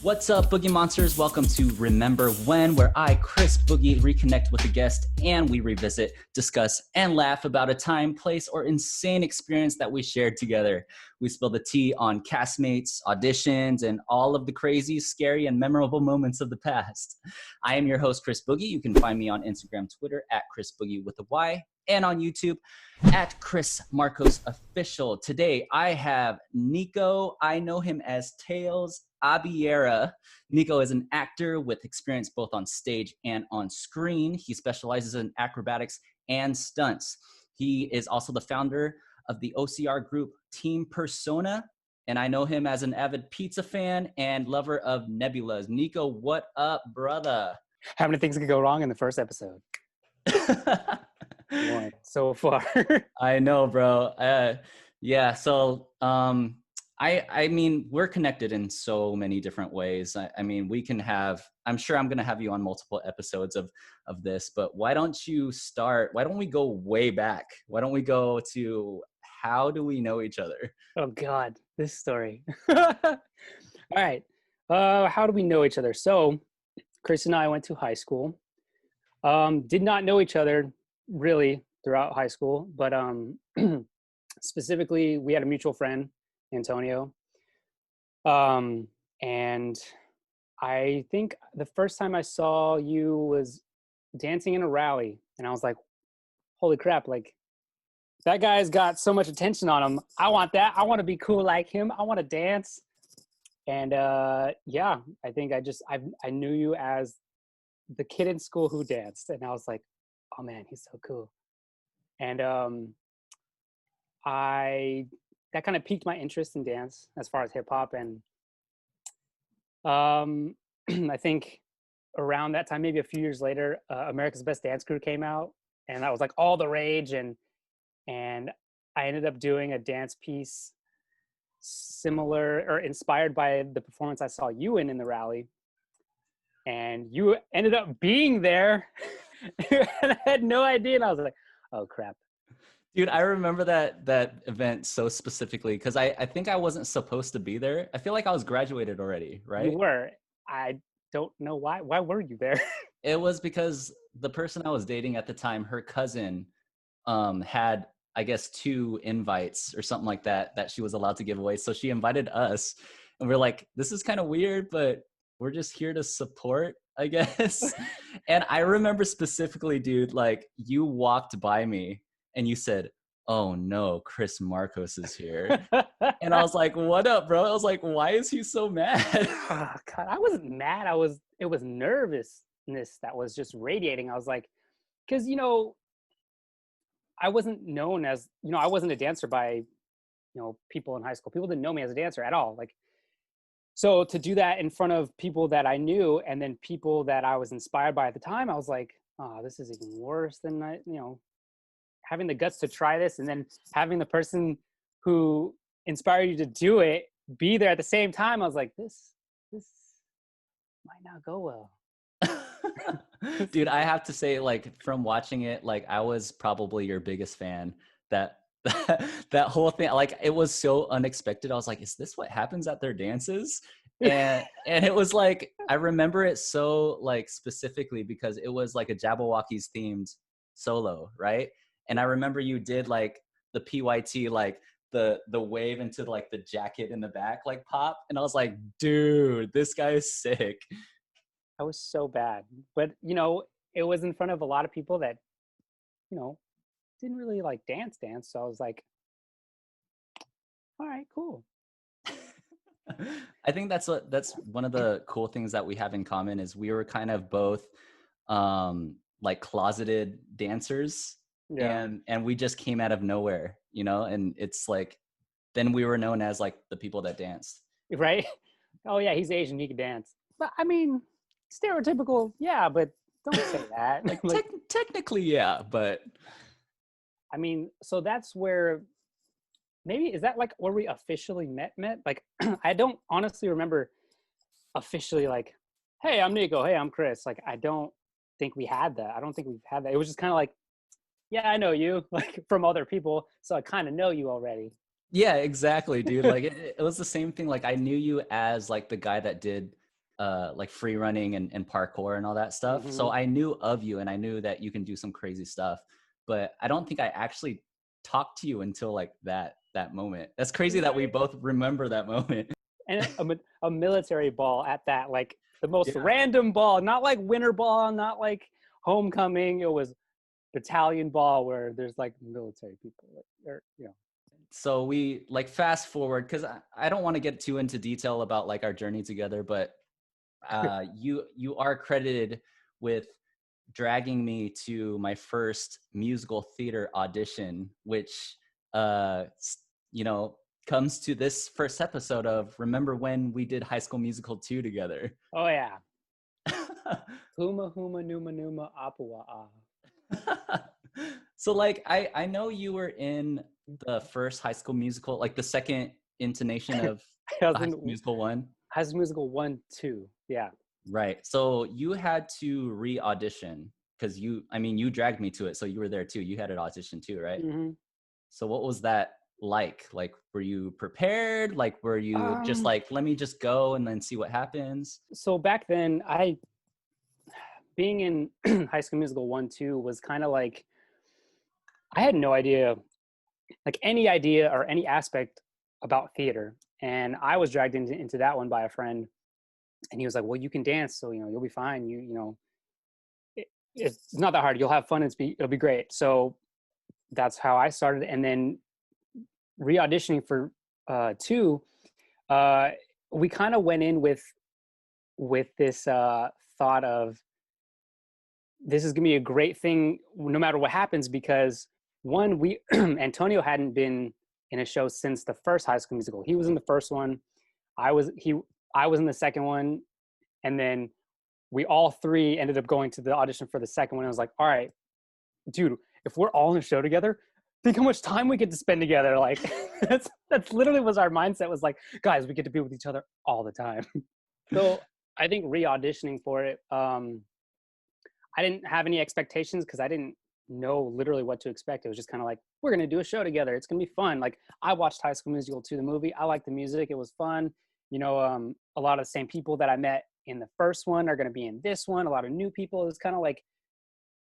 What's up, Boogie Monsters? Welcome to Remember When, where I, Chris Boogie, reconnect with a guest and we revisit, discuss, and laugh about a time, place, or insane experience that we shared together. We spill the tea on castmates, auditions, and all of the crazy, scary, and memorable moments of the past. I am your host, Chris Boogie. You can find me on Instagram, Twitter, at Chris Boogie with a Y, and on YouTube, at Chris Marcos Official. Today, I have Nico. I know him as Tails Abiera. Nico is an actor with experience both on stage and on screen. He specializes in acrobatics and stunts. He is also the founder of the OCR group Team Persona, and I know him as an avid pizza fan and lover of nebulas. Nico, what up, brother? How many things could go wrong in the first episode? One so far. I know, bro. I mean, we're connected in so many different ways. I mean, I'm sure I'm going to have you on multiple episodes of this, but why don't you start? Why don't we go way back? Why don't we go to how do we know each other? Oh God, this story. All right. How do we know each other? So Chris and I went to high school. Did not know each other really throughout high school, but specifically we had a mutual friend, Antonio. And I think the first time I saw you was dancing in a rally, and I was like, holy crap, like that guy's got so much attention on him. I want that. I want to be cool like him. I want to dance. And yeah, I think I knew you as the kid in school who danced, and I was like, oh man, he's so cool. And that kind of piqued my interest in dance as far as hip hop. And I think around that time, maybe a few years later, America's Best Dance Crew came out, and that was like all the rage. And I ended up doing a dance piece similar or inspired by the performance I saw you in the rally. And you ended up being there. And I had no idea. And I was like, oh crap. Dude, I remember that event so specifically because I think I wasn't supposed to be there. I feel like I was graduated already, right? You were. I don't know why. Why were you there? It was because the person I was dating at the time, her cousin, had, I guess, 2 invites or something like that she was allowed to give away. So she invited us, and we're like, this is kind of weird, but we're just here to support, I guess. And I remember specifically, dude, like you walked by me and you said, oh no, Chris Marcos is here. And I was like, what up, bro? I was like, why is he so mad? Oh, God, I wasn't mad. It was nervousness that was just radiating. I was like, because, I wasn't known as, I wasn't a dancer by, people in high school. People didn't know me as a dancer at all. Like, so to do that in front of people that I knew and then people that I was inspired by at the time, I was like, oh, this is even worse than having the guts to try this, and then having the person who inspired you to do it be there at the same time. I was like, this might not go well. Dude, I have to say, like, from watching it, like, I was probably your biggest fan. That whole thing, like, it was so unexpected. I was like, is this what happens at their dances? And it was like, I remember it so, like, specifically because it was like a Jabberwockies themed solo, right? And I remember you did like the PYT, like the wave into like the jacket in the back, like pop. And I was like, dude, this guy is sick. I was so bad. But, it was in front of a lot of people that, didn't really like dance. So I was like, all right, cool. I think that's one of the cool things that we have in common is we were kind of both like closeted dancers. Yeah. And we just came out of nowhere, and it's like, then we were known as like the people that danced. Right? Oh yeah, he's Asian, he can dance. But I mean, stereotypical, yeah, but don't say that. Like, technically, yeah, but I mean, so that's where maybe, is that like where we officially met? Like, I don't honestly remember officially like, hey, I'm Nico, hey, I'm Chris. Like, I don't think we had that. I don't think we've had that. It was just kind of like, yeah, I know you, like, from other people, so I kind of know you already. Yeah, exactly, dude. Like, it was the same thing. Like, I knew you as like the guy that did like free running and parkour and all that stuff. So Hmm. I knew of you and I knew that you can do some crazy stuff, but I don't think I actually talked to you until like that moment. That's crazy that we Right. both remember that moment. And a military ball at that, like the most Yeah. random ball, not like winter ball, not like homecoming. It was battalion ball where there's like military people, like, or you know. So we like fast forward because I don't want to get too into detail about like our journey together, but you are credited with dragging me to my first musical theater audition, which uh, you know comes to this first episode of Remember When We Did High School Musical 2 together. Oh yeah, huma huma numa numa apua ah. So like I know you were in the first High School Musical, like the second intonation of I was the High in School Musical 1. High School Musical 1, 2. Yeah. Right. So you had to re-audition because I mean, you dragged me to it, so you were there too. You had an audition too, right? Hmm. So what was that like? Like, were you prepared? Like, were you just Um. like, let me just go and then see what happens? So back then, I being in High School Musical 1, 2 was kind of like I had no idea, like any idea or any aspect about theater, and I was dragged into that one by a friend, and he was like, "Well, you can dance, so you'll be fine. It's not that hard. You'll have fun. It'll be great." So that's how I started, and then re-auditioning for two, uh, we kind of went in with this thought of this is gonna be a great thing no matter what happens, because one, we Antonio hadn't been in a show since the first High School Musical. He was in the first one. I was in the second one, and then we all three ended up going to the audition for the second one. I was like, all right, dude, if we're all in a show together, think how much time we get to spend together. Like that's literally was our mindset, was like, guys, we get to be with each other all the time. So I think re-auditioning for it, I didn't have any expectations because I didn't know literally what to expect. It was just kind of like, we're gonna do a show together. It's gonna be fun. Like I watched High School Musical 2, the movie. I liked the music. It was fun. A lot of the same people that I met in the first one are gonna be in this one. A lot of new people. It was kind of like,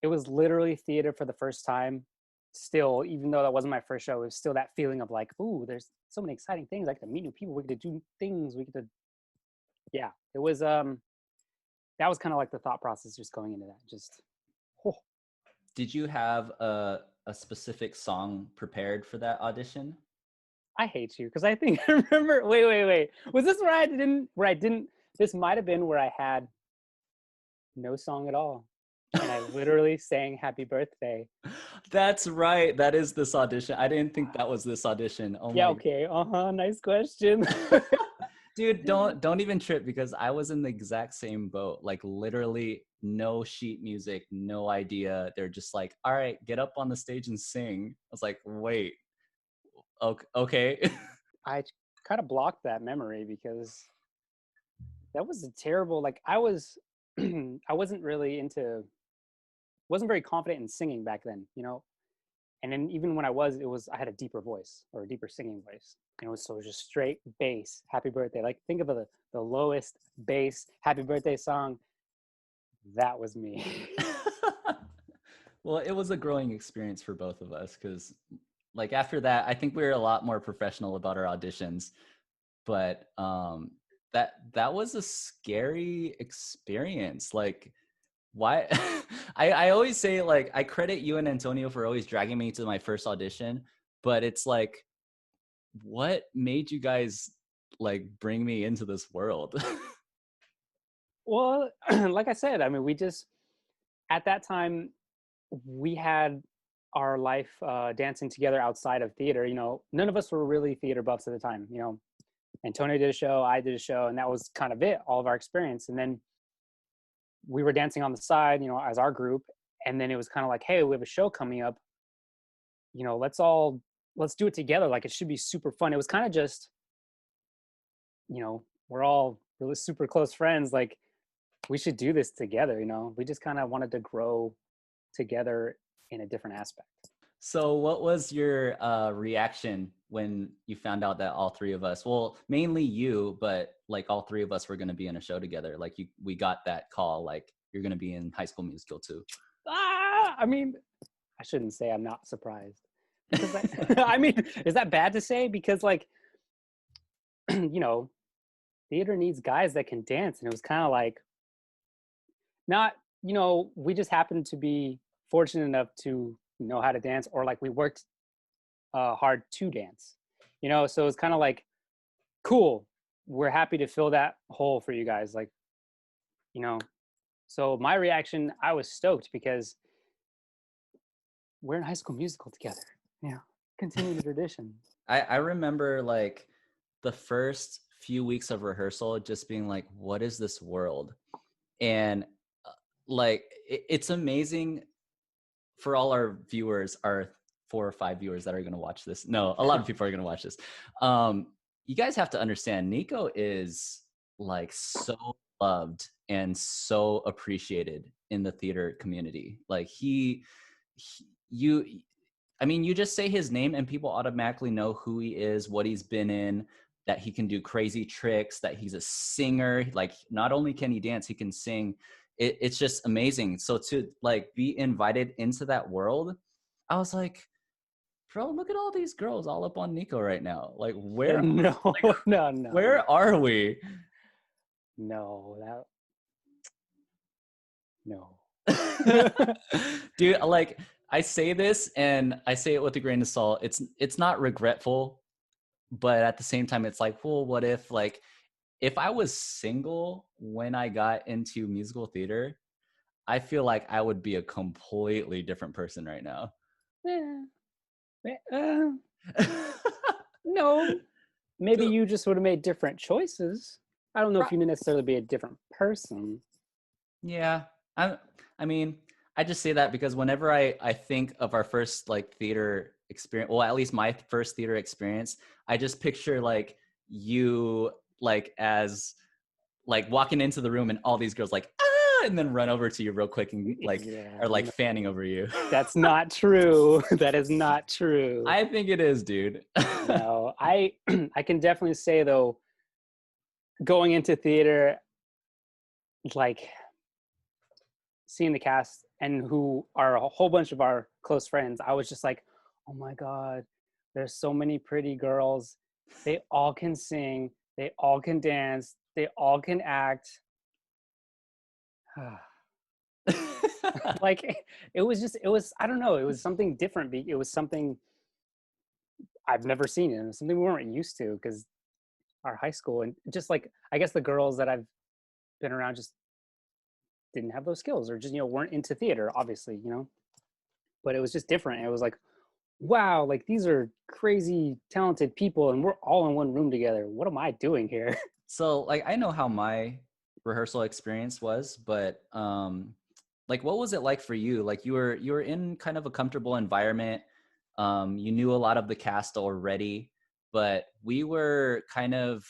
it was literally theater for the first time. Still, even though that wasn't my first show, it was still that feeling of like, ooh, there's so many exciting things. I get to meet new people. We get to do things. We get to, yeah. It was that was kind of like the thought process just going into that. Just, oh, Did you have a specific song prepared for that audition? I hate you because I think I remember. Wait. Was this where I didn't? Where I didn't? This might have been where I had no song at all, and I literally sang "Happy Birthday." That's right. That is this audition. I didn't think that was this audition. Oh Yeah. my Okay. Nice question. dude, don't even trip because I was in the exact same boat. Like literally no sheet music, no idea. They're just like, all right, get up on the stage and sing. I was like, wait, okay. I kind of blocked that memory because that was a terrible. Like I was, I wasn't very confident in singing back then. And then even when I was, I had a deeper voice or a deeper singing voice. So it was just straight bass, happy birthday. Like think of the lowest bass happy birthday song. That was me. Well, it was a growing experience for both of us because like after that, I think we were a lot more professional about our auditions. But that was a scary experience. Like why I always say like I credit you and Antonio for always dragging me to my first audition, but it's like what made you guys like bring me into this world? Well, like I said, I mean, we just, at that time, we had our life dancing together outside of theater. None of us were really theater buffs at the time. Antonio did a show, I did a show, and that was kind of it, all of our experience. And then we were dancing on the side, as our group. And then it was kind of like, hey, we have a show coming up. Let's do it together. Like it should be super fun. It was kind of just, we're all really super close friends. Like we should do this together. We just kind of wanted to grow together in a different aspect. So what was your reaction when you found out that all three of us, well, mainly you, but like all three of us were going to be in a show together? Like we got that call, like you're going to be in High School Musical too. I mean, I shouldn't say I'm not surprised because I mean, is that bad to say? Because like, you know, theater needs guys that can dance, and it was kind of like not, we just happened to be fortunate enough to know how to dance, or like we worked hard to dance, so it's kind of like cool. We're happy to fill that hole for you guys, like, you know. So my reaction, I was stoked because we're in High School Musical together. Yeah, continue the tradition. I remember like the first few weeks of rehearsal just being like, what is this world? And like it's amazing for all our viewers, our 4 or 5 viewers that are going to watch this. No, a lot of people are going to watch this. You guys have to understand, Nico is like so loved and so appreciated in the theater community. Like you, I mean, you just say his name and people automatically know who he is, what he's been in, that he can do crazy tricks, that he's a singer. Like not only can he dance, he can sing. It's just amazing. So to like be invited into that world, I was like, bro, look at all these girls all up on Nico right now. Like where No, like, no, no, where are we? no, no. Dude, like I say this and I say it with a grain of salt. It's not regretful, but at the same time it's like, well, what if like if I was single when I got into musical theater, I feel like I would be a completely different person right now. No, maybe you just would have made different choices. I don't know if you necessarily be a different person. Yeah, I mean, I just say that because whenever I think of our first like theater experience, well, at least my first theater experience, I just picture like you like as like walking into the room and all these girls like ah, and then run over to you real quick and like Yeah, are like no, fanning over you. that's not true. That is not true. I think it is, dude. No, I I can definitely say though, going into theater, like seeing the cast and who are a whole bunch of our close friends, I was just like, oh my God, there's so many pretty girls. They all can sing, they all can dance, they all can act. Like it was, I don't know, it was something different. It was something I've never seen. It was something we weren't used to because our high school, and just like, I guess the girls that I've been around just didn't have those skills, or just, weren't into theater, obviously, but it was just different. It was like, wow, like these are crazy talented people and we're all in one room together. What am I doing here? So like I know how my rehearsal experience was, but like what was it like for you? Like you were in kind of a comfortable environment. You knew a lot of the cast already, but we were kind of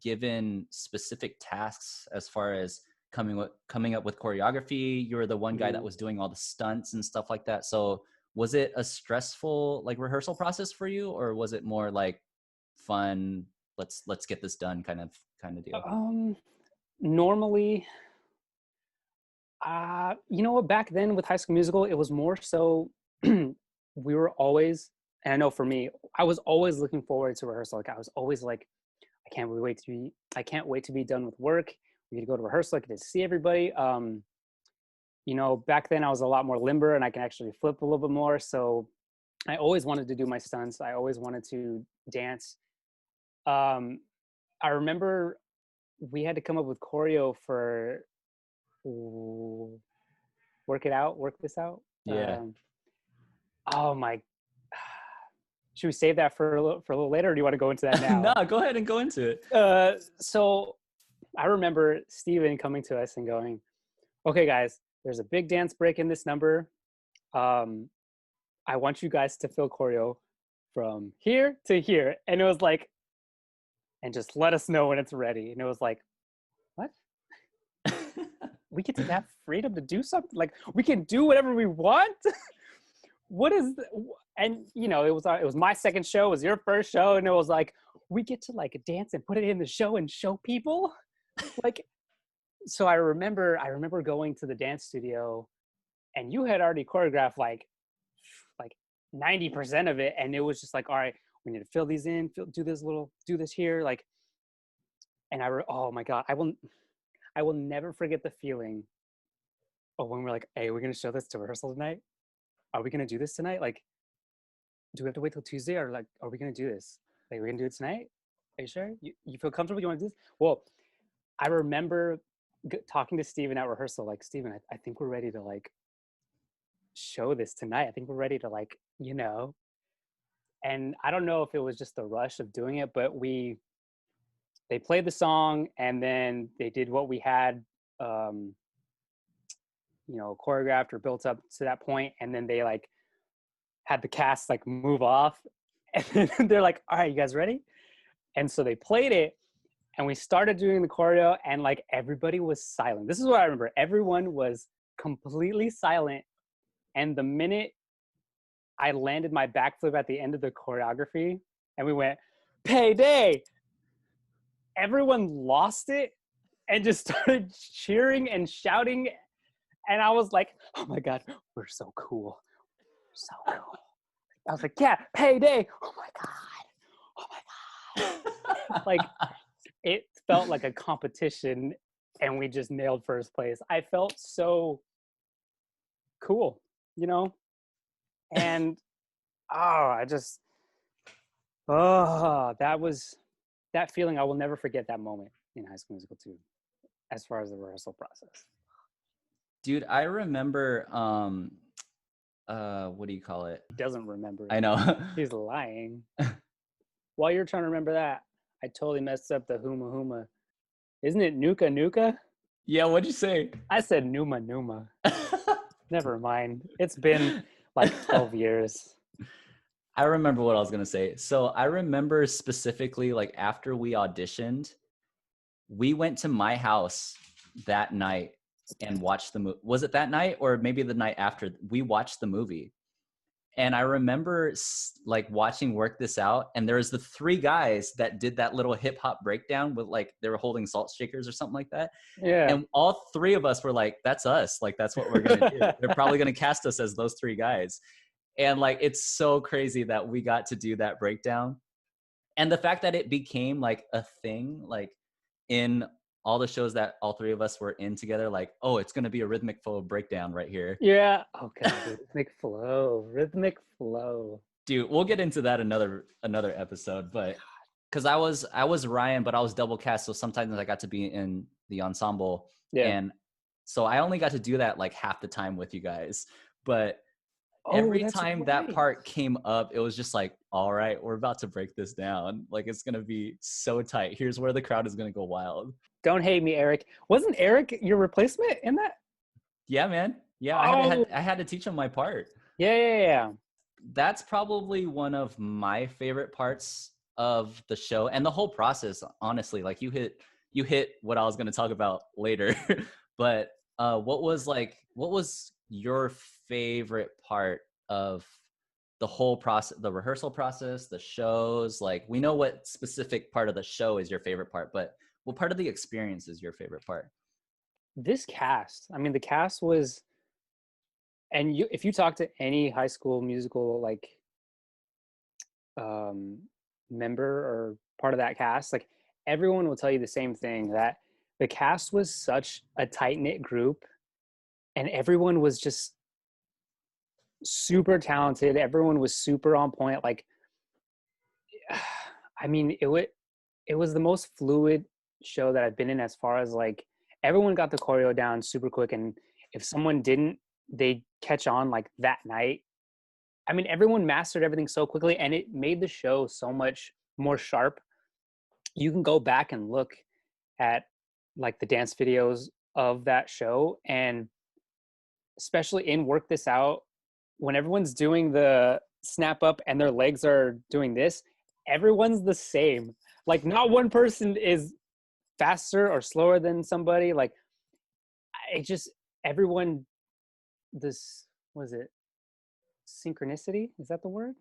given specific tasks as far as coming up with choreography. You were the one guy that was doing all the stunts and stuff like that. So was it a stressful like rehearsal process for you, or was it more like fun, let's get this done kind of deal? Normally, you know what, back then with High School Musical, it was more so we were always, and I know for me, I was always looking forward to rehearsal. Like I was always like, I can't wait to be done with work. We get to go to rehearsal. I get to see everybody. Back then I was a lot more limber and I can actually flip a little bit more. So I always wanted to do my stunts. I always wanted to dance. I remember we had to come up with choreo for work this out. Yeah. Oh my, should we save that for a little later, or do you want to go into that now? No, go ahead and go into it. So I remember Steven coming to us and going, okay guys, there's a big dance break in this number. I want you guys to fill choreo from here to here. And it was like, and just let us know when it's ready. And it was like, what? We get to have freedom to do something? Like, we can do whatever we want? what is and you know, it was my second show, it was your first show, and it was like, we get to like dance and put it in the show and show people. Like, so I remember going to the dance studio, and you had already choreographed like 90% of it, and it was just like, all right, we need to fill these in, do this here, like, and oh my god, I will never forget the feeling of when we're like, hey, we're gonna show this to rehearsal tonight. Are we gonna do this tonight? Like, do we have to wait till Tuesday, or like, are we gonna do this? Like, we're gonna do it tonight? Are you sure? You feel comfortable? You want to do this? Well, I remember talking to Steven at rehearsal, like, Steven, I think we're ready to like show this tonight. I think we're ready to like, and I don't know if it was just the rush of doing it, but they played the song, and then they did what we had, choreographed or built up to that point, and then they like had the cast like move off, and then they're like, all right, you guys ready? And so they played it, and we started doing the choreo, and like everybody was silent. This is what I remember. Everyone was completely silent, and the minute I landed my backflip at the end of the choreography and we went, payday, everyone lost it and just started cheering and shouting. And I was like, oh my God, we're so cool. So cool. I was like, yeah, payday. Oh my God. Oh my God. Like, it felt like a competition, and we just nailed first place. I felt so cool, and that feeling. I will never forget that moment in High School Musical 2, as far as the rehearsal process. Dude, I remember what do you call it? Doesn't remember. I know. He's lying. While you're trying to remember that, I totally messed up the Huma Huma. Isn't it Nuka Nuka? Yeah, what'd you say? I said Numa Numa. Never mind. It's been like 12 years. I remember what I was going to say. So I remember specifically, like, after we auditioned, we went to my house that night and watched the movie. Was it that night or maybe the night after? We watched the movie. And I remember like watching Work This Out, and there was the three guys that did that little hip hop breakdown with like, they were holding salt shakers or something like that. Yeah. And all three of us were like, that's us. Like, that's what we're going to do. They're probably going to cast us as those three guys. And like, it's so crazy that we got to do that breakdown. And the fact that it became like a thing, like in all the shows that all three of us were in together, like, oh, it's going to be a rhythmic flow breakdown right here. Yeah. Okay. Rhythmic flow. Dude, we'll get into that another episode, but because I was Ryan, but I was double cast, so sometimes I got to be in the ensemble. Yeah. And so I only got to do that like half the time with you guys. But every time that part came up, it was just like, all right, we're about to break this down. Like, it's going to be so tight. Here's where the crowd is going to go wild. Don't hate me, Eric. Wasn't Eric your replacement in that? Yeah, man. Yeah, I had to teach him my part. Yeah. That's probably one of my favorite parts of the show and the whole process, honestly. Like, you hit what I was going to talk about later. But what was your favorite part of the whole process, the rehearsal process, the shows? Like, we know what specific part of the show is your favorite part, but what part of the experience is your favorite part? This cast. I mean, the cast was, and if you talk to any High School Musical like member or part of that cast, like, everyone will tell you the same thing, that the cast was such a tight-knit group, and everyone was just super talented. Everyone was super on point. Like, I mean, it was the most fluid show that I've been in, as far as like, everyone got the choreo down super quick, and if someone didn't, they'd catch on like that night. I mean, everyone mastered everything so quickly, and it made the show so much more sharp. You can go back and look at like the dance videos of that show, and especially in Work This Out, when everyone's doing the snap up and their legs are doing this, everyone's the same. Like, not one person is faster or slower than somebody. Like, it just, everyone, this was it synchronicity. Is that the word?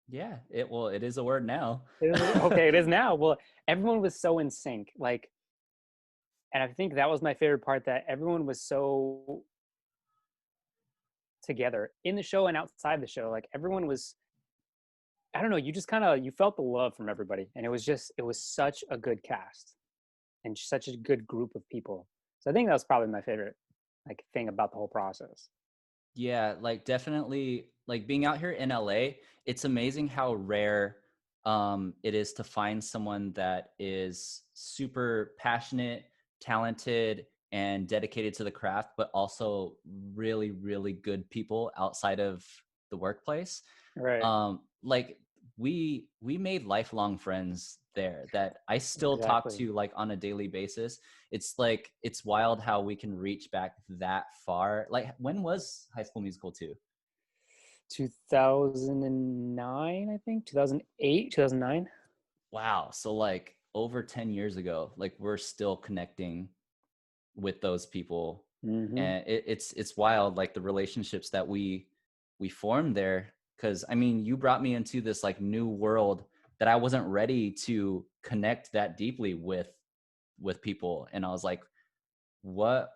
Yeah, it is a word now. It is okay. It is now. Well, everyone was so in sync. Like, and I think that was my favorite part, that everyone was so together in the show and outside the show. Like everyone was, I don't know, you just kind of, you felt the love from everybody. And it was such a good cast and such a good group of people. So I think that was probably my favorite like thing about the whole process. Yeah, like definitely like being out here in LA, it's amazing how rare it is to find someone that is super passionate, talented, and dedicated to the craft, but also really, really good people outside of the workplace. Right. Like we made lifelong friends there that I still talk Exactly. to like on a daily basis. It's like it's wild how we can reach back that far. Like when was High School Musical 2? 2009, I think. 2008, 2009. Wow, so like over 10 years ago, like we're still connecting with those people. Mm-hmm. And it's wild like the relationships that we formed there, because I mean you brought me into this like new world that I wasn't ready to connect that deeply with people, and I was like, what,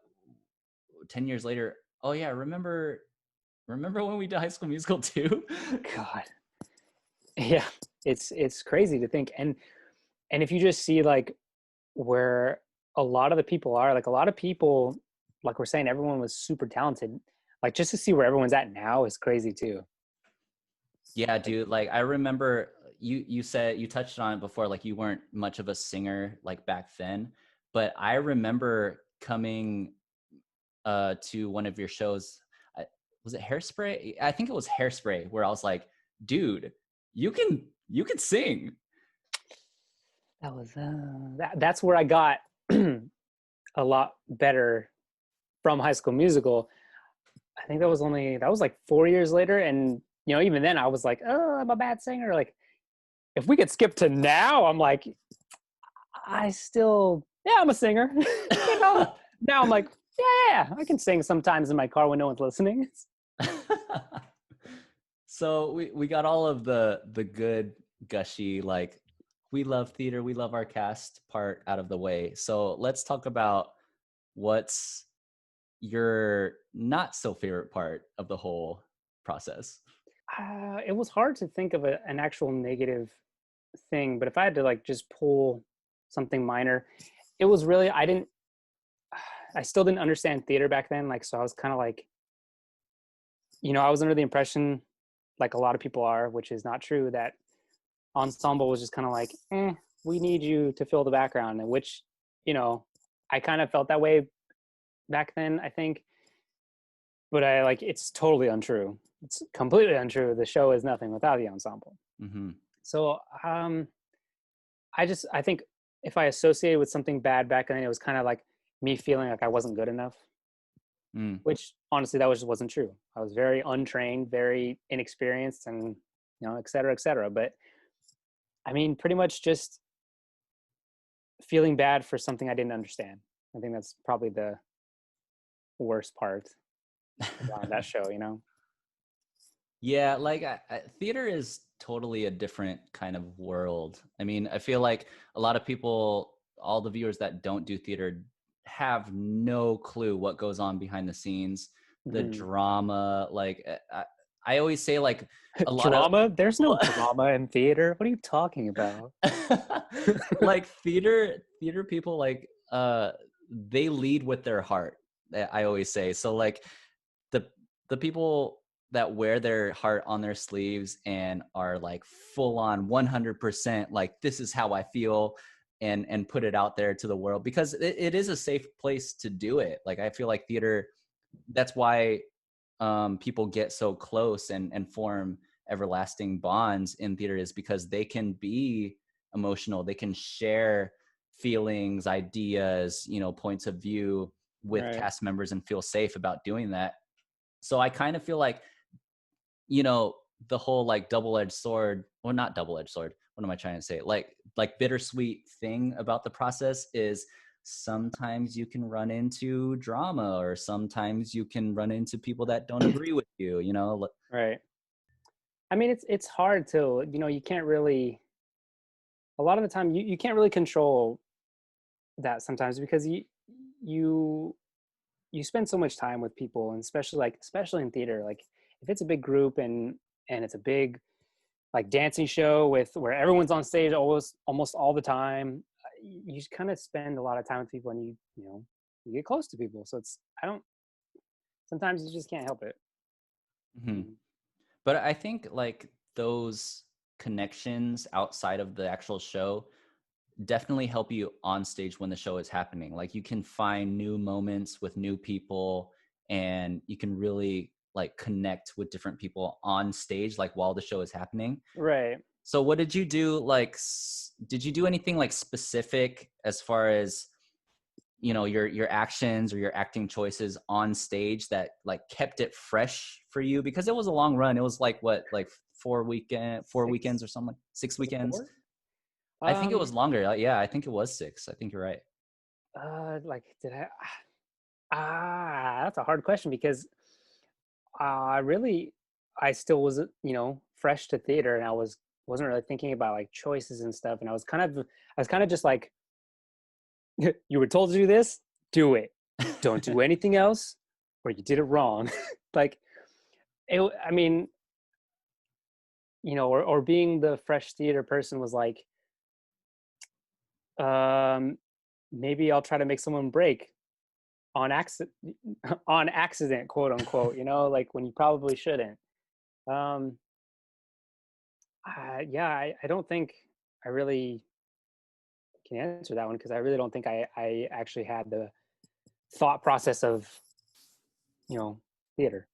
10 years later, oh yeah, remember when we did High School Musical 2? God. Yeah. It's crazy to think. And if you just see like where a lot of the people are, like a lot of people, like we're saying, everyone was super talented. Like just to see where everyone's at now is crazy too. Yeah, Like, dude, like I remember you said you touched on it before, like you weren't much of a singer like back then, but I remember coming to one of your shows. I, was it Hairspray? I think it was Hairspray, where I was like, dude, you can sing. that was that's where I got a lot better from High School Musical. I think that was like 4 years later, and you know, even then I was like, oh, I'm a bad singer. Like, if we could skip to now, I'm like, I still, yeah, I'm a singer. You know, now I'm like, yeah, I can sing sometimes in my car when no one's listening. So we got all of the good gushy like we love theater, we love our cast part out of the way. So let's talk about what's your not so favorite part of the whole process. It was hard to think of an actual negative thing, but if I had to like just pull something minor, it was really, I still didn't understand theater back then. Like, so I was kind of like, you know, I was under the impression, like a lot of people are, which is not true, that ensemble was just kind of like, we need you to fill the background, and which, you know, I kind of felt that way back then, I think, but I like, it's totally untrue. It's completely untrue. The show is nothing without the ensemble. Mm-hmm. So, I think if I associated with something bad back then, it was kind of like me feeling like I wasn't good enough, Mm. which honestly, that was just wasn't true. I was very untrained, very inexperienced, and you know, et cetera, et cetera. But I mean, pretty much just feeling bad for something I didn't understand. I think that's probably the worst part about that show, you know? Yeah, like theater is totally a different kind of world. I mean, I feel like a lot of people, all the viewers that don't do theater, have no clue what goes on behind the scenes, the Mhm. drama. Like, I always say, like, a lot of Drama? There's no drama in theater. What are you talking about? like theater people, like, they lead with their heart. I always say so. Like, the the people that wear their heart on their sleeves and are like full on 100% like this is how I feel, and put it out there to the world, because it is a safe place to do it. Like I feel like theater, that's why people get so close and form everlasting bonds in theater, is because they can be emotional, they can share feelings, ideas, points of view with Right. cast members and feel safe about doing that. So I kind of feel like, you know, the whole like double-edged sword, or not double-edged sword, what am I trying to say? Like bittersweet thing about the process is sometimes you can run into drama, or sometimes you can run into people that don't agree with you, you know? Right. I mean, it's hard to, you can't really, a lot of the time you can't really control that sometimes, because you you spend so much time with people, and especially in theater, like if it's a big group and it's a big like dancing show with where everyone's on stage almost all the time, you just kind of spend a lot of time with people, and you get close to people. So it's I don't sometimes you just can't help it. Mhm. Mm. But I think like those connections outside of the actual show definitely help you on stage when the show is happening. Like you can find new moments with new people, and you can really like connect with different people on stage like while the show is happening. Right. So what did you do, like did you do anything like specific as far as, you know, your actions or your acting choices on stage that like kept it fresh for you? Because it was a long run. It was like what, like four Six. weekends or something, 6 weekends. Was it 4? I think it was longer. Yeah, I think it was 6. I think you're right. Like, did I? That's a hard question, because really, I still was, fresh to theater, and wasn't really thinking about like choices and stuff, and I was kind of just like, you were told to do this, do it. Don't do anything else, or you did it wrong. Like, I mean, or being the fresh theater person was like, um, maybe I'll try to make someone break on accident, on accident, quote unquote. Like when you probably shouldn't. Um, yeah, I don't think I really can answer that one, because I really don't think I actually had the thought process of theater.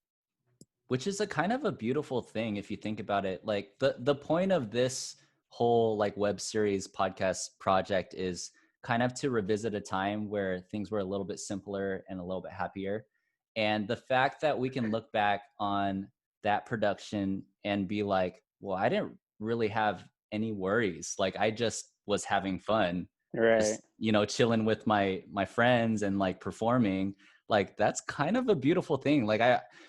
Which is a kind of a beautiful thing if you think about it. Like the point of this whole like web series podcast project is kind of to revisit a time where things were a little bit simpler and a little bit happier. And the fact that we can look back on that production and be like, well, I didn't really have any worries. Like I just was having fun, Right. just, you know, chilling with my friends and like performing. Like that's kind of a beautiful thing. Like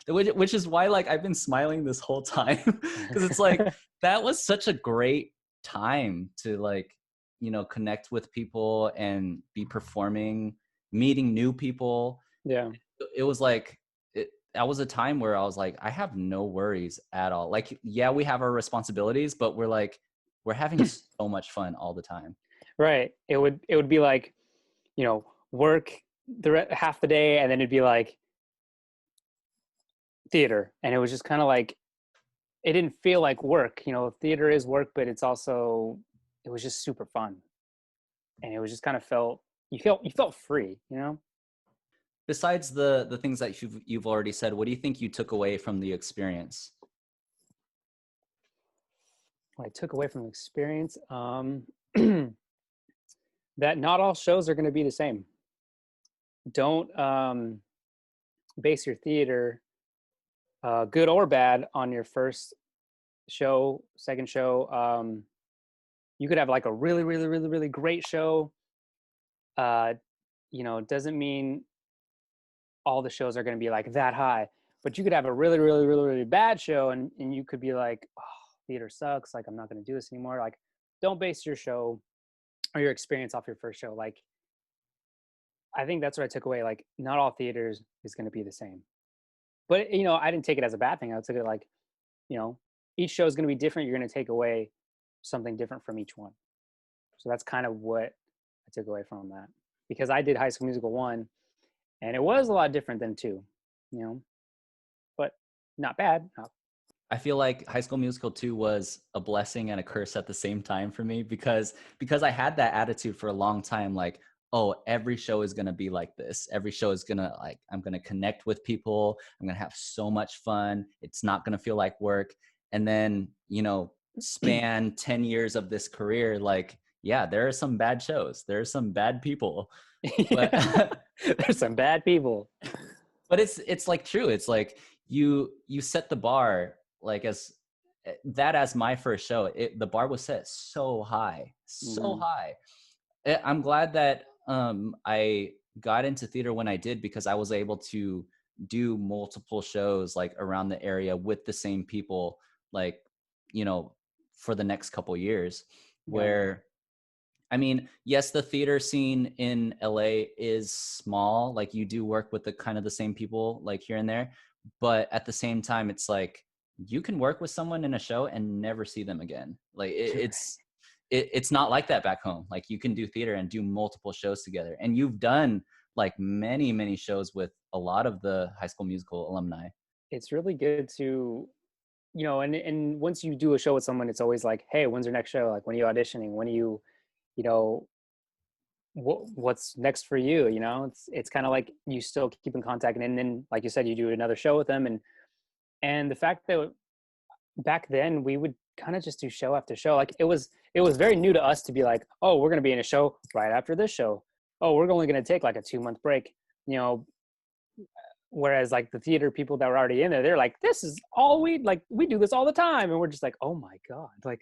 which is why like I've been smiling this whole time, because it's like that was such a great time to like, you know, connect with people and be performing, meeting new people. Yeah. It was like that was a time where I was like, I have no worries at all. Like yeah, we have our responsibilities, but we're having so much fun all the time. Right. It would be like, work half the day, and then it'd be like theater, and it was just kind of like, it didn't feel like work. Theater is work, but it was just super fun, and it was just kind of felt free. Besides the things that you've already said, what do you think you took away from the experience? What I took away from the experience, that not all shows are going to be the same. Don't base your theater, good or bad, on your first show, second show. You could have like a really, really, really, really great show. Uh, it doesn't mean all the shows are going to be like that high, but you could have a really, really, really, really bad show, and you could be like, oh, theater sucks. Like, I'm not going to do this anymore. Like, don't base your show or your experience off your first show. Like, I think that's what I took away. Like, not all theaters is going to be the same. But I didn't take it as a bad thing. I took it like, you know, each show is going to be different. You're going to take away something different from each one. So that's kind of what I took away from that, because I did High School Musical 1, and it was a lot different than 2, but not bad. I feel like High School Musical 2 was a blessing and a curse at the same time for me, because I had that attitude for a long time, like, oh, every show is going to be like this. Every show is going to like, I'm going to connect with people. I'm going to have so much fun. It's not going to feel like work. And then, you know, span 10 years of this career, like, yeah, there are some bad shows. There are some bad people. But There's some bad people. but it's like true. It's like you set the bar like as that as my first show. The bar was set so high, so Hmm. high. I'm glad that I got into theater when I did, because I was able to do multiple shows like around the area with the same people, like you know, for the next couple years, Yeah. where I mean, yes, the theater scene in LA is small. Like you do work with the kind of the same people like here and there, but at the same time, it's like you can work with someone in a show and never see them again. Like You're it's not like that back home. Like you can do theater and do multiple shows together, and you've done like many shows with a lot of the High School Musical alumni. It's really good to, and once you do a show with someone, it's always like, hey, when's your next show? Like, when are you auditioning? When are you, you know, what's next for you? It's kind of like you still keep in contact, and then like you said, you do another show with them, and the fact that back then we would kind of just do show after show. Like it was very new to us to be like, oh, we're gonna be in a show right after this show. Oh, we're only gonna take like a 2-month break. You know, whereas like the theater people that were already in there, they're like, this is all we do this all the time, and we're just like, oh my god, like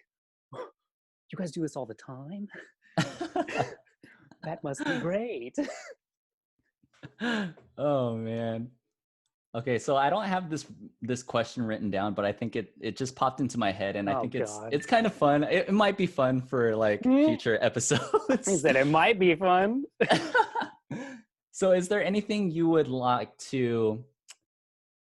you guys do this all the time. That must be great. Oh man. Okay, so I don't have this question written down, but I think it just popped into my head, and I Oh think god. it's kind of fun. It might be fun for like He future episodes. said it might be fun. So is there anything you would like to,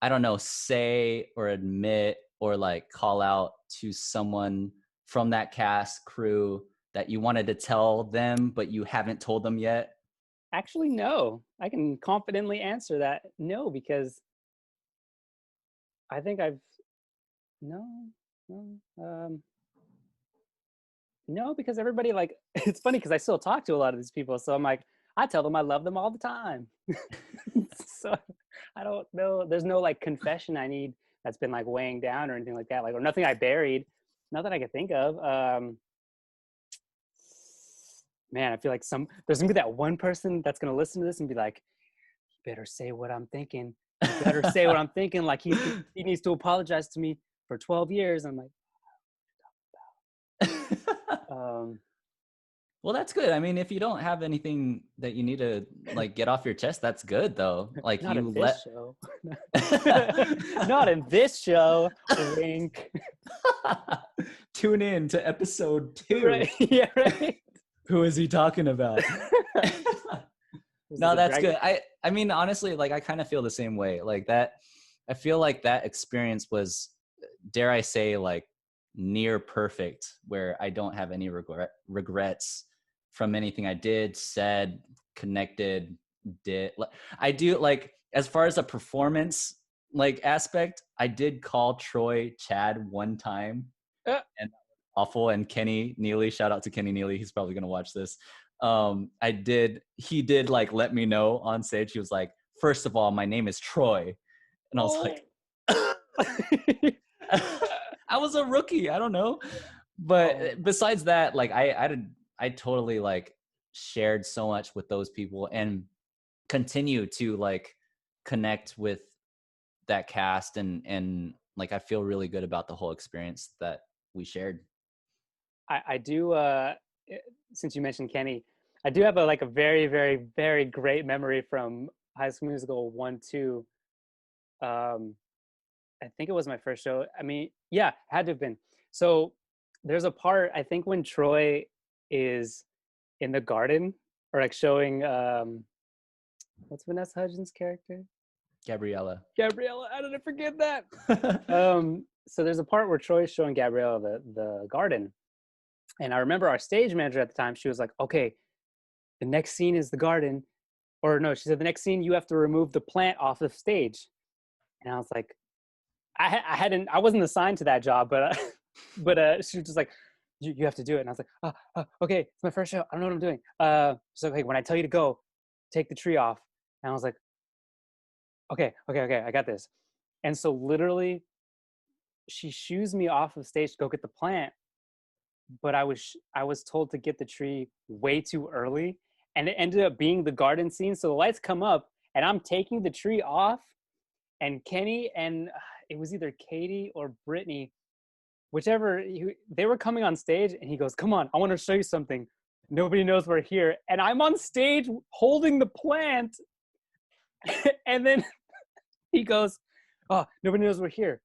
I don't know, say or admit or like call out to someone from that cast crew that you wanted to tell them but you haven't told them yet? Actually, no. I can confidently answer that no, because I think I've no, no, no, because everybody like it's funny because I still talk to a lot of these people, so I'm like, I tell them I love them all the time. So I don't know. There's no like confession I need that's been like weighing down or anything like that, like or nothing I buried, not that I could think of. Man, I feel like there's gonna be that one person that's gonna listen to this and be like, "You better say what I'm thinking. You better say what I'm thinking." Like he needs to apologize to me for 12 years. I'm like, um, Well, that's good. I mean, if you don't have anything that you need to like get off your chest, that's good though. Like not you in this let show. Not in this show. Wink. tune in to episode 2. Right? Yeah. Right. Who is he talking about? This is No, a that's drag. good. I mean, honestly, like I kind of feel the same way. Like that, I feel like that experience was, dare I say, like near perfect, where I don't have any regrets from anything I did, said, connected, did. I do like as far as a performance like aspect, I did call Troy Chad one time, Uh, and awful. And Kenny Neely, shout out to Kenny Neely, he's probably gonna watch this. He did like let me know on stage. He was like, first of all, my name is Troy. And I was oh. like, I was a rookie, I don't know. Oh. But besides that, like I totally like shared so much with those people and continue to like connect with that cast, and like I feel really good about the whole experience that we shared. I do. Since you mentioned Kenny, I do have a very, very, very great memory from High School Musical 1, 2. Um, I think it was my first show. I mean, yeah, had to have been. So there's a part I think when Troy is in the garden or like showing what's Vanessa Hudgens' character? Gabriella. Gabriella. How did I forget that? So there's a part where Troy's showing Gabriella the garden. And I remember our stage manager at the time, she was like, okay, the next scene is the garden. Or no, she said, the next scene, you have to remove the plant off the stage. And I was like, I wasn't assigned to that job, but she was just like, you have to do it. And I was like, okay, it's my first show. I don't know what I'm doing. She's like, okay, when I tell you to go, take the tree off. And I was like, okay, I got this. And so literally, she shoos me off of stage to go get the plant, but I was told to get the tree way too early, and it ended up being the garden scene. So the lights come up, and I'm taking the tree off, and Kenny and it was either Katie or Brittany, whichever, they were coming on stage, and he goes, "Come on, I want to show you something. Nobody knows we're here," and I'm on stage holding the plant, and then he goes, "Oh, nobody knows we're here."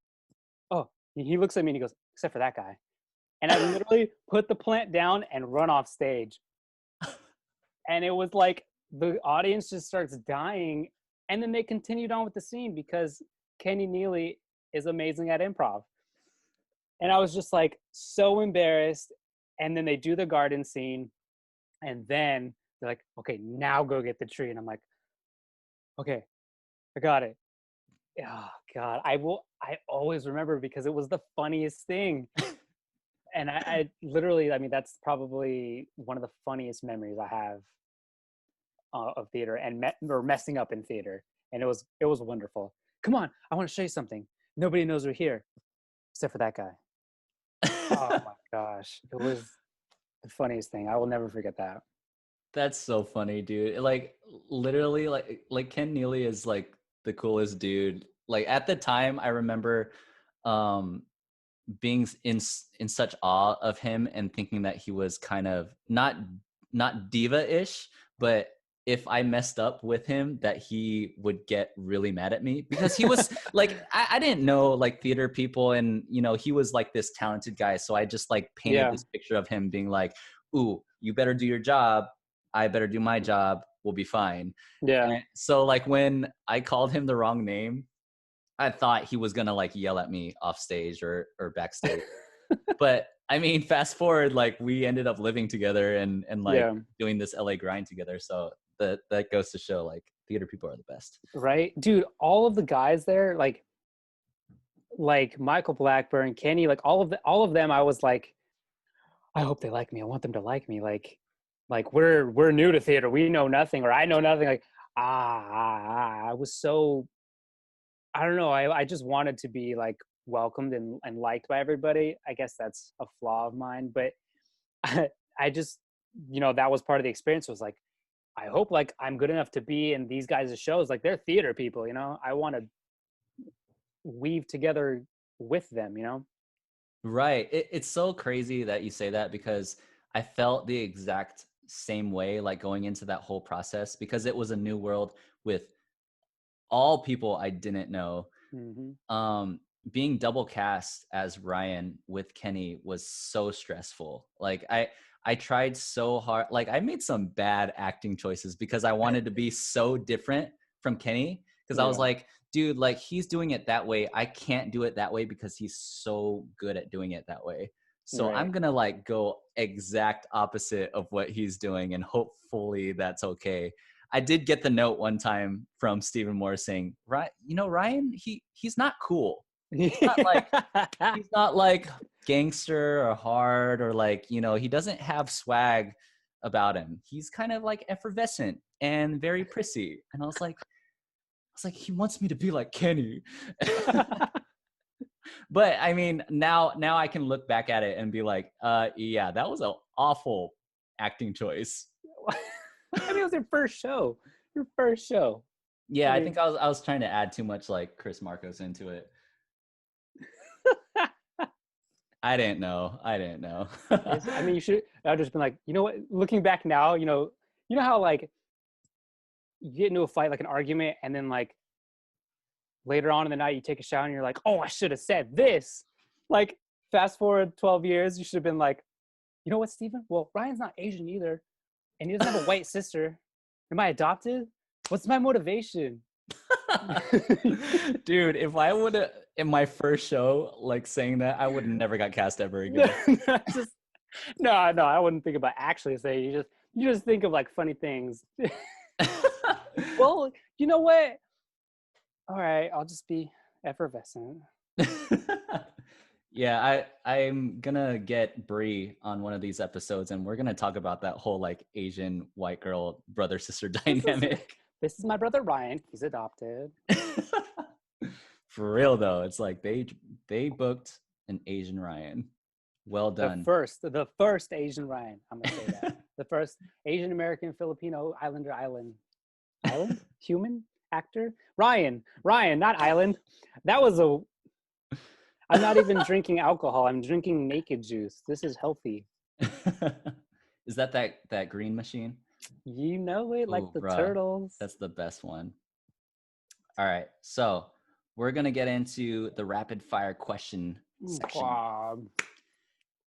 Oh, he looks at me and he goes, except for that guy. And I literally put the plant down and run off stage. And it was like the audience just starts dying. And then they continued on with the scene because Kenny Neely is amazing at improv. And I was just like so embarrassed. And then they do the garden scene. And then they're like, okay, now go get the tree. And I'm like, okay, I got it. Oh God, I always remember because it was the funniest thing. And I literally, I mean, that's probably one of the funniest memories I have of theater and or messing up in theater. And it was wonderful. Come on, I want to show you something. Nobody knows we're here except for that guy. Oh my gosh, it was the funniest thing. I will never forget that. That's so funny, dude. Like literally, like Ken Neely is like the coolest dude. Like at the time, I remember um being in such awe of him and thinking that he was kind of not diva-ish, but if I messed up with him, that he would get really mad at me because he was like, I didn't know like theater people, and you know, he was like this talented guy. So I just like painted Yeah, this picture of him being like, ooh, you better do your job. I better do my job. We'll be fine. yeah. And so like when I called him the wrong name, I thought he was gonna like yell at me off stage or backstage. But I mean, fast forward, like we ended up living together and like Yeah, doing this LA grind together. So that goes to show like theater people are the best. right, dude. All of the guys there, like Michael Blackburn, Kenny, like all of them. I was like, I hope they like me. I want them to like me. Like we're new to theater. We know nothing, or I know nothing. Like I was so, I don't know. I just wanted to be like welcomed and liked by everybody. I guess that's a flaw of mine, but I just, that was part of the experience. Was like, I hope like I'm good enough to be in these guys' shows. Like they're theater people. I want to weave together with them. Right. It's so crazy that you say that because I felt the exact same way, like going into that whole process, because it was a new world with all people I didn't know. Hmm. um Being double cast as Ryan with Kenny was so stressful. Like I tried so hard. Like I made some bad acting choices because I wanted to be so different from Kenny, because I was Yeah. like, dude, like he's doing it that way, I can't do it that way because he's so good at doing it that way. So I'm Right. gonna like go exact opposite of what he's doing, and hopefully that's okay. I did get the note one time from Stephen Moore saying, "Right, you know, Ryan, he's not cool. He's not like he's not like gangster or hard, or like, you know, he doesn't have swag about him. He's kind of like effervescent and very prissy." And I was like, he wants me to be like Kenny. But I mean, now I can look back at it and be like, yeah, that was an awful acting choice. I mean, it was your first show. Your first show. I Yeah, I mean, think I was trying to add too much like Chris Marcos into it. I didn't know. I didn't know. I mean, you should. I've just been like, you know what? Looking back now, you know how like you get into a fight, like an argument, and then like later on in the night, you take a shower and you're like, oh, I should have said this. Like, fast forward 12 years, you should have been like, you know what, Steven? Well, Ryan's not Asian either, and he doesn't have a white sister. Am I adopted? What's my motivation? Dude, if I would have in my first show like saying that, I would have never got cast ever No, again. just no, I wouldn't think about actually saying. You just think of like funny things. Well, you know what? All right, I'll just be effervescent. Yeah, I'm gonna get Bree on one of these episodes, and we're gonna talk about that whole like Asian white girl brother sister This is dynamic. this is my brother Ryan. He's adopted. For real though, it's like they booked an Asian Ryan. Well done. The first Asian Ryan. I'm gonna say that. The first Asian American Filipino island human actor. Ryan, not island. That was a. I'm not even drinking alcohol. I'm drinking naked juice. This is healthy. Is that green machine? You know it, like Oh, the bruh, turtles. that's the best one. All right, so we're gonna get into the rapid fire question section. Wow. Rapid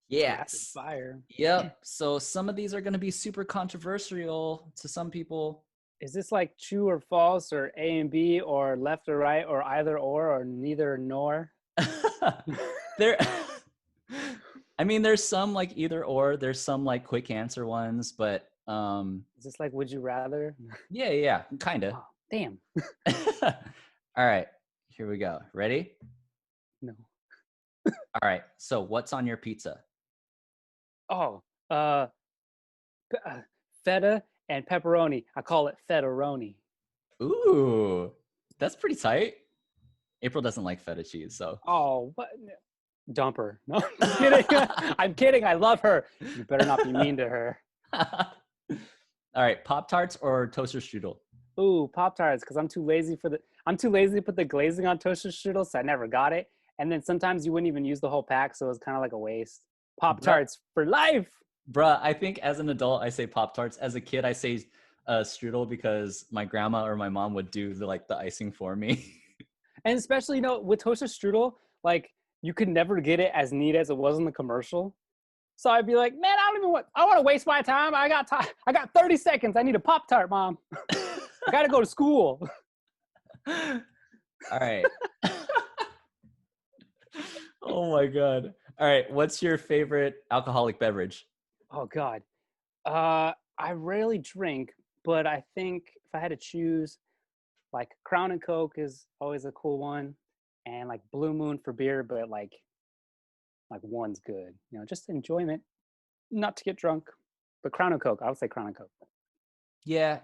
Yes. fire. Yep. So some of these are going to be super controversial to some people. Is this like true or false or A and B or left or right or either or neither nor? There I mean there's some like either or, there's some like quick answer ones, but Is this like would you rather? yeah, kind of. Oh, damn. All right. Here we go. Ready? No. All right. So what's on your pizza? Oh, feta and pepperoni. I call it fetteroni. Ooh. That's pretty tight. April doesn't like feta cheese, so. Oh, what? Dumper. No, I'm kidding. I'm kidding. I love her. You better not be mean to her. All right, Pop Tarts or toaster strudel? Ooh, Pop Tarts, because I'm too lazy to put the glazing on toaster strudel, so I never got it. And then sometimes you wouldn't even use the whole pack, so it was kind of like a waste. Pop Tarts for life. Bruh, I think as an adult I say Pop Tarts. As a kid I say strudel because my grandma or my mom would do the icing for me. And especially, with toaster strudel, like you could never get it as neat as it was in the commercial. So I'd be like, man, I want to waste my time. I got 30 seconds. I need a Pop Tart, Mom. I got to go to school. All right. Oh my God. All right. What's your favorite alcoholic beverage? Oh God. I rarely drink, but I think if I had to choose, like Crown and Coke is always a cool one, and like Blue Moon for beer, but like one's good. Just enjoyment, not to get drunk. But Crown and Coke, I would say Crown and Coke. Yeah,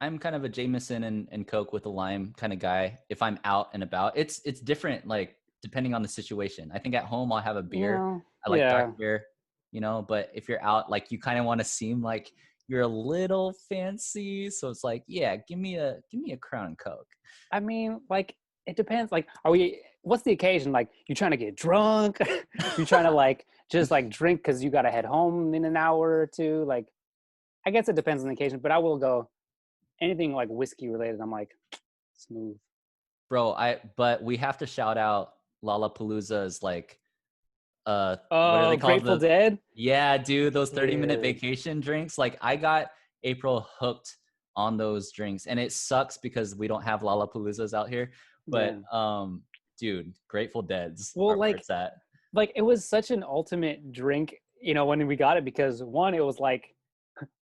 I'm kind of a Jameson and Coke with a lime kind of guy. If I'm out and about, it's different, like depending on the situation. I think at home I'll have a beer. I like Yeah. dark beer, but if you're out, like you kind of want to seem like you're a little fancy. So it's like, yeah, give me a Crown and Coke. I mean, like it depends. Like, what's the occasion? Like, you trying to get drunk? You trying to like just like drink because you got to head home in an hour or two? Like, I guess it depends on the occasion, but I will go anything like whiskey related. I'm like smooth. Bro, but we have to shout out Lollapalooza's like what are Oh, they called? Grateful Dead. Yeah, dude, those 30-minute Dude. vacation drinks. Like I got April hooked on those drinks, and it sucks because we don't have Lollapaloozas out here. But Yeah. dude, Grateful Dead's Well, are where it's at. like it was such an ultimate drink, when we got it, because one, it was like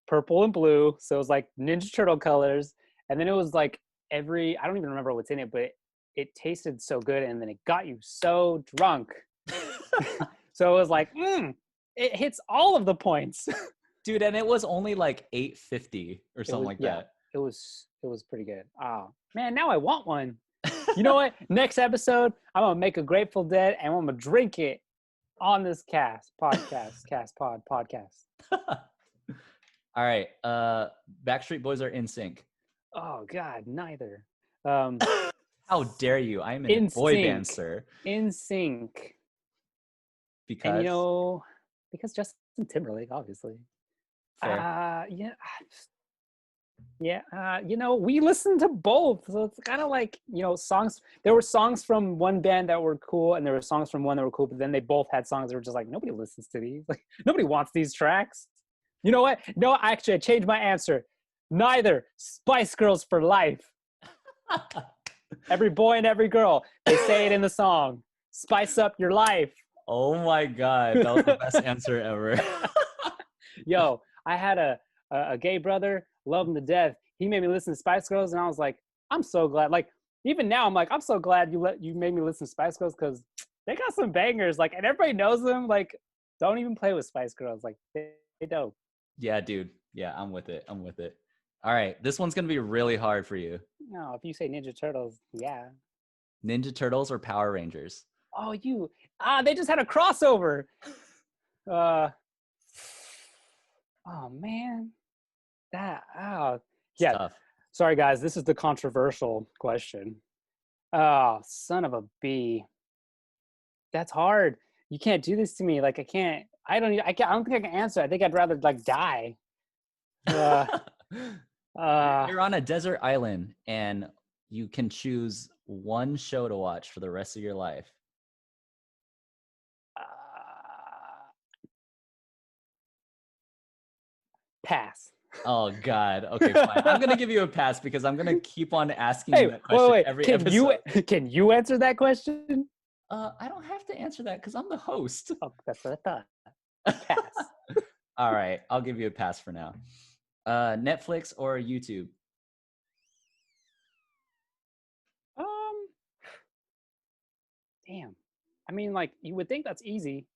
purple and blue, so it was like Ninja Turtle colors, and then it was like I don't even remember what's in it, but it tasted so good, and then it got you so drunk. So it was like, it hits all of the points. Dude, and it was only like $8.50 or something like that. It was pretty good. Oh man, now I want one. You know what? Next episode, I'm gonna make a Grateful Dead and I'm gonna drink it on this podcast. All right. Backstreet Boys are in sync. Oh God, neither. How dare you? I am in a In boy sync. band, sir. In sync. Because And because Justin Timberlake, obviously. fair. We listened to both, so it's kind of like songs. There were songs from one band that were cool, and there were songs from one that were cool, but then they both had songs that were just like, nobody listens to these. Like, nobody wants these tracks. You know what? No, actually, I changed my answer. Neither. Spice Girls for life. Every boy and every girl, they say it in the song. Spice up your life. Oh my God, that was the best answer ever. Yo, I had a gay brother, love him to death. He made me listen to Spice Girls, and I was like, I'm so glad. Like, even now, I'm like, I'm so glad you made me listen to Spice Girls, because they got some bangers. Like, and everybody knows them. Like, don't even play with Spice Girls. Like, they dope. Yeah, dude. Yeah, I'm with it. All right, this one's gonna be really hard for you. No, if you say Ninja Turtles, yeah. Ninja Turtles or Power Rangers? Oh, they just had a crossover. Oh man, It's yeah. tough. Sorry guys, this is the controversial question. Oh, son of a bee. That's hard. You can't do this to me. Like, I can't. I don't think I can answer. I think I'd rather like die. You're on a desert island and you can choose one show to watch for the rest of your life. Pass. Oh God. Okay, fine. I'm gonna give you a pass because I'm gonna keep on asking you Hey, that question wait. every Can episode. you answer that question? I don't have to answer that because I'm the host. Oh, that's what I thought. Pass. All right, I'll give you a pass for now. Netflix or YouTube? Um, damn. I mean, like you would think that's easy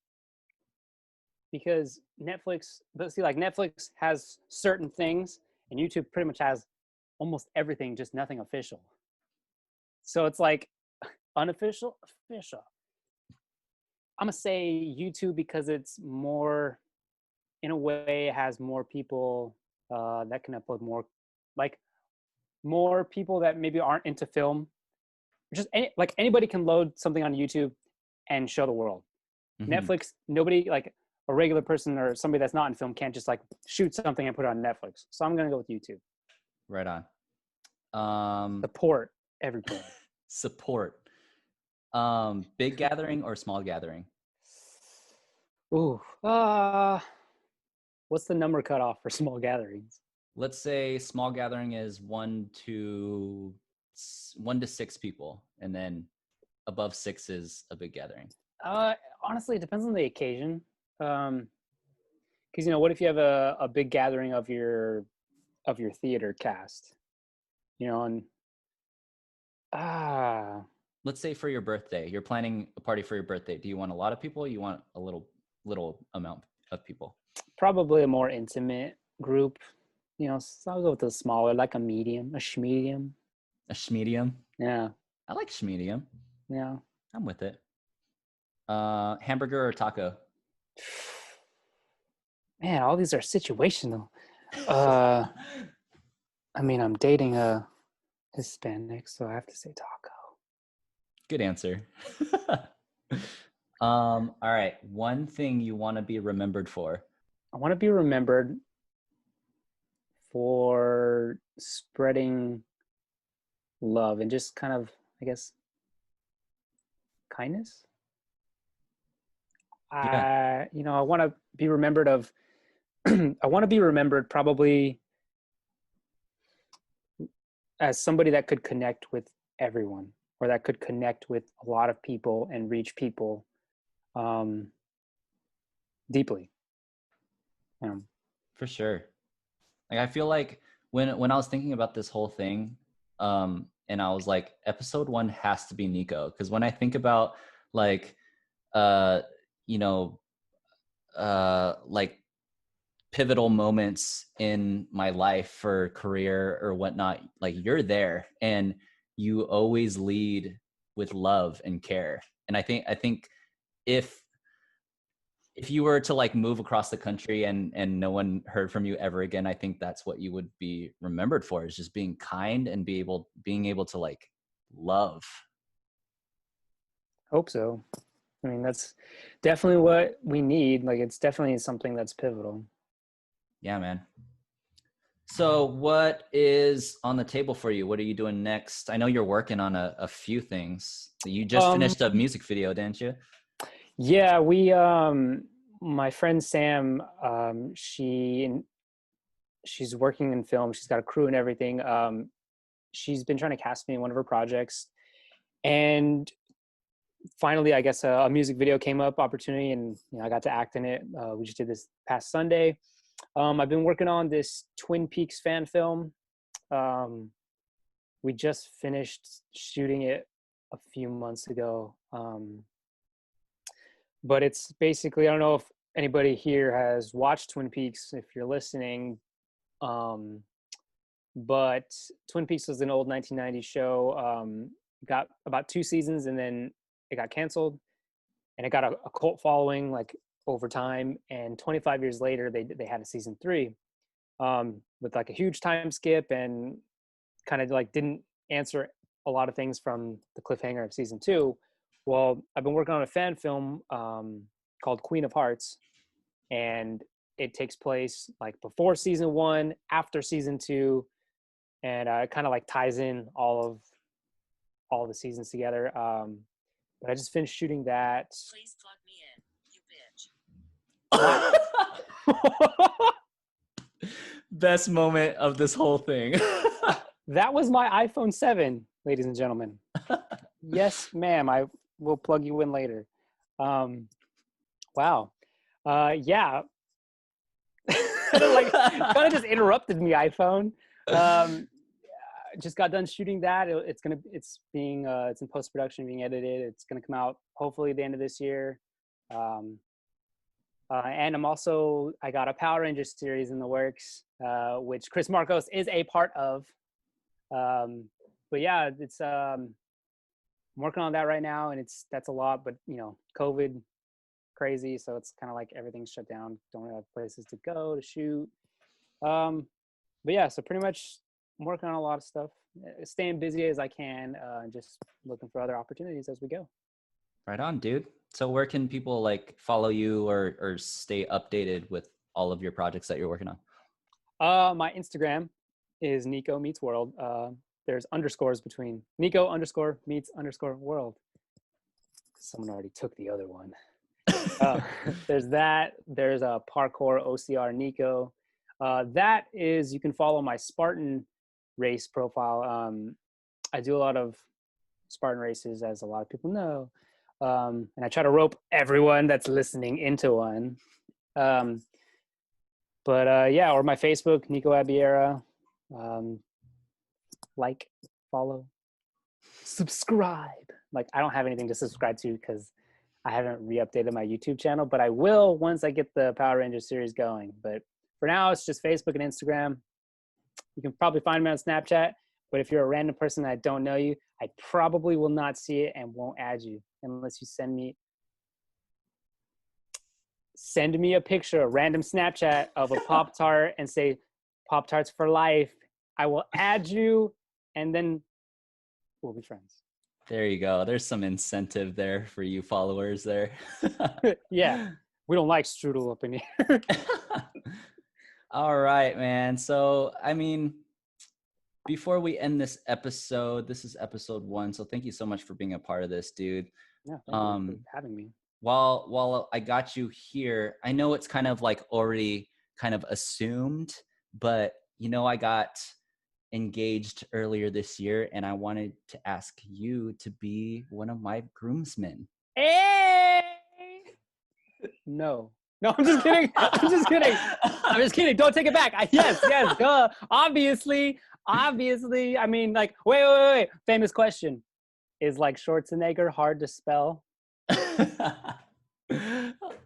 because Netflix, but see, like Netflix has certain things, and YouTube pretty much has almost everything, just nothing official. So it's like unofficial, official. I'm gonna say YouTube because it's more, in a way, it has more people that can upload more, like more people that maybe aren't into film. Just like anybody can load something on YouTube and show the world. Mm-hmm. Netflix, nobody like a regular person or somebody that's not in film can't just like shoot something and put it on Netflix. So I'm gonna go with YouTube. Right on. Support everybody. Support. Big gathering or small gathering? Ooh, what's the number cutoff for small gatherings? Let's say small gathering is 1 to 6 people, and then above 6 is a big gathering. Honestly, it depends on the occasion. Because what if you have a big gathering of your theater cast, and Let's say for your birthday, you're planning a party for your birthday. Do you want a lot of people? Or you want a little amount of people? probably a more intimate group. So I'll go with a smaller, like a medium, a schmedium. A schmedium? Yeah, I like schmedium. yeah. I'm with it. Hamburger or taco? Man, all these are situational. Uh, I mean, I'm dating a Hispanic, so I have to say taco. Good answer. All right. One thing you want to be remembered for. I want to be remembered for spreading love and just kind of, I guess, kindness. Yeah. I want to be remembered of. I want to be remembered probably as somebody that could connect with everyone, or that could connect with a lot of people and reach people deeply. For sure. Like I feel like when I was thinking about this whole thing, and I was like, episode 1 has to be Nico, because when I think about like, uh, you know, like pivotal moments in my life for career or whatnot, like you're there, and you always lead with love and care. And I think if you were to like move across the country and no one heard from you ever again, I think that's what you would be remembered for, is just being kind and being able to like love. Hope so. I mean, that's definitely what we need. Like, it's definitely something that's pivotal. Yeah, man. So what is on the table for you? What are you doing next? I know you're working on a few things. You just finished a music video, didn't you? Yeah, we my friend Sam, she's working in film. She's got a crew and everything. She's been trying to cast me in one of her projects, and finally, I guess a music video came up opportunity, and I got to act in it. We just did this past Sunday. I've been working on this Twin Peaks fan film. We just finished shooting it a few months ago. But it's basically, I don't know if anybody here has watched Twin Peaks, if you're listening. But Twin Peaks was an old 1990s show. Got about 2 seasons, and then it got canceled, and it got a cult following like over time. And 25 years later, they had a season 3 with like a huge time skip, and kind of like didn't answer a lot of things from the cliffhanger of season 2. Well, I've been working on a fan film called Queen of Hearts, and it takes place like before season 1, after season 2, and it kind of like ties in all the seasons together. But I just finished shooting that. Please plug me in, you bitch. best moment of this whole thing. That was my iPhone 7, ladies and gentlemen. Yes, ma'am. I will plug you in later. Wow. Yeah. Like, kind of just interrupted me, iPhone. Just got done shooting that. It's in post-production, being edited. It's gonna come out hopefully the end of this year. And I got a Power Rangers series in the works, which Chris Marcos is a part of. But yeah, it's I'm working on that right now, and that's a lot. But COVID crazy, so it's kind of like everything's shut down. Don't have places to go to shoot. But yeah, so pretty much I'm working on a lot of stuff, staying busy as I can, just looking for other opportunities as we go. Right on, dude. So where can people like follow you or stay updated with all of your projects that you're working on? My Instagram is Nico Meets World. There's underscores between Nico _meets _world. Someone already took the other one. There's that. There's a parkour OCR Nico. That is, you can follow my Spartan race profile. I do a lot of Spartan races, as a lot of people know. And I try to rope everyone that's listening into one. But yeah, or my Facebook, Nico Abiera. Like, follow, subscribe. Like, I don't have anything to subscribe to because I haven't re-updated my YouTube channel, but I will once I get the Power Rangers series going. But for now, it's just Facebook and Instagram. You can probably find me on Snapchat, but if you're a random person that I don't know you, I probably will not see it and won't add you unless you send me a picture, a random Snapchat of a Pop-Tart and say Pop-Tarts for life. I will add you, and then we'll be friends. There you go. There's some incentive there for you followers there. Yeah, we don't like Strudel up in here. All right, man. So, I mean, before we end this episode, this is episode 1. So thank you so much for being a part of this, dude. Yeah, thank you for having me. While I got you here, I know it's kind of like already kind of assumed, but I got engaged earlier this year, and I wanted to ask you to be one of my groomsmen. Hey! No, I'm just kidding. I'm just kidding. Don't take it back. Yes, duh. Obviously. I mean, like, wait. Famous question. Is like Schwarzenegger hard to spell?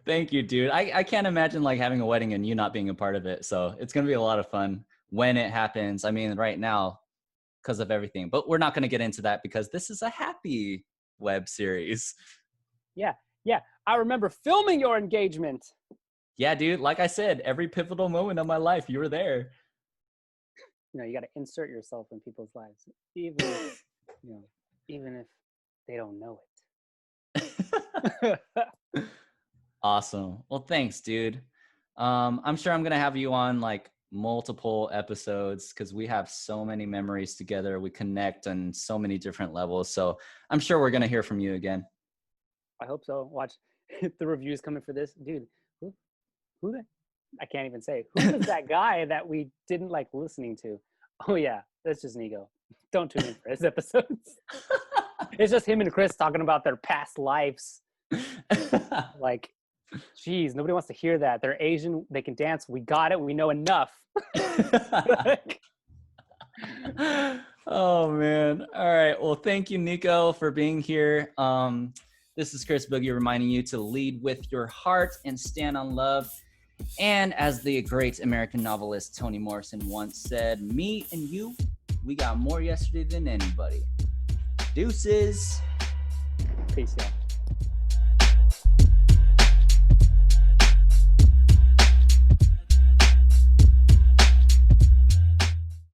Thank you, dude. I can't imagine like having a wedding and you not being a part of it. So it's going to be a lot of fun when it happens. I mean, right now, because of everything, but we're not going to get into that because this is a happy web series. Yeah. I remember filming your engagement. Yeah, dude. Like I said, every pivotal moment of my life, you were there. You got to insert yourself in people's lives, even if, even if they don't know it. Awesome. Well, thanks, dude. I'm sure I'm going to have you on like multiple episodes because we have so many memories together. We connect on so many different levels. So I'm sure we're going to hear from you again. I hope so. Watch the reviews coming for this. Dude, who I can't even say. Who was that guy that we didn't like listening to? Oh, yeah. That's just Nico. Don't tune in for his episodes. It's just him and Chris talking about their past lives. Like, geez, nobody wants to hear that. They're Asian. They can dance. We got it. We know enough. Oh, man. All right. Well, thank you, Nico, for being here. This is Chris Boogie reminding you to lead with your heart and stand on love. And as the great American novelist Toni Morrison once said, me and you, we got more yesterday than anybody. Deuces. Peace, y'all.